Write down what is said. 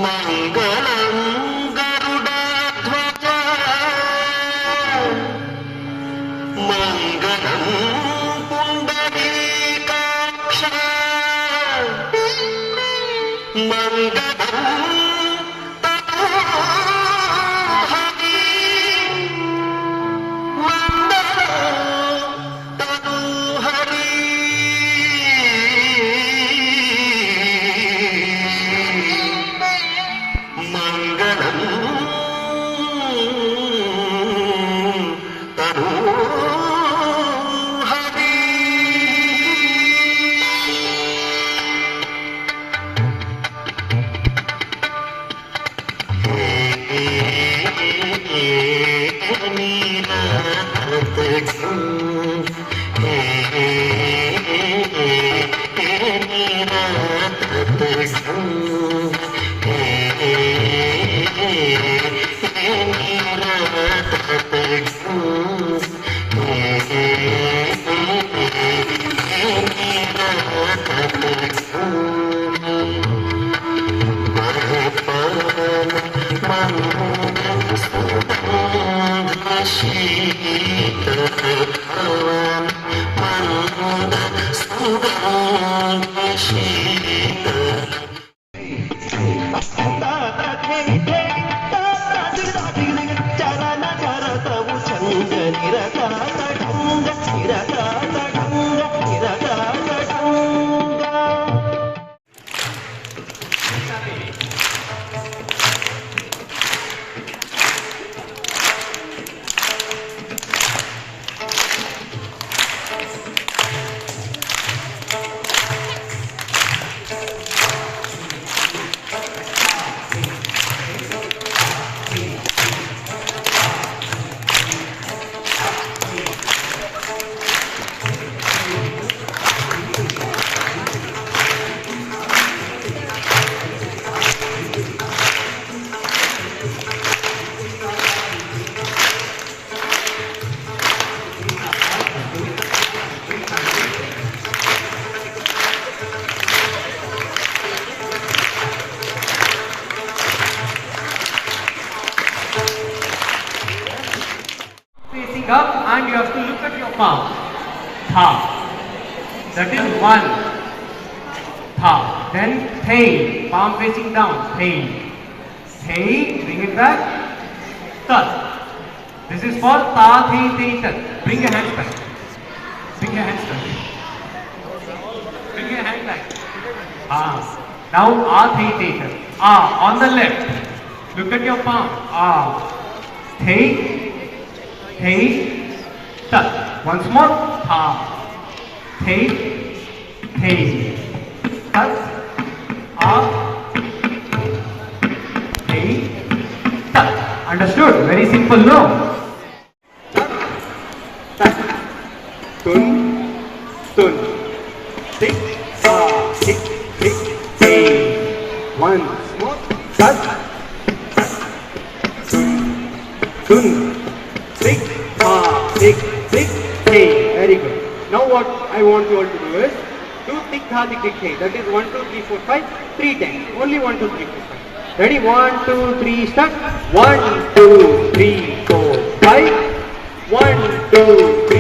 Mangalam గరుడాధ్వజ Mangalam Pundarikaksha Mangalam తనోహరి Mangalam తనోహరి Mangalam తనోహరి Up and you have to look at your palm. Tha. That is one. Tha. Then thei. Palm facing down. Thei. Thei. Bring it back. Tat. This is for ta thei thei tat. Bring your hands back. Bring your hands back. Bring your hand back. Now a thei thei tat. On the left. Look at your palm. Thei. Thei, tat. Once more. Tha. Thei, thei. Tat. Thei, tat. Understood? Very simple, no? Tat, tat. Tun, tun. Tik, tik, tik, thei. Once more. Tat, tat. Tun, tun. Tick, tick, tick, hey. Very good. Now what I want you all to do is do tick, tick, tick, hey. That is 1, 2, 3, 4, 5, 3 times. Only 1, 2, 3, 4, 5. Ready? 1, 2, 3, start. 1, 2, 3, 4, 5. 1, 2, 3.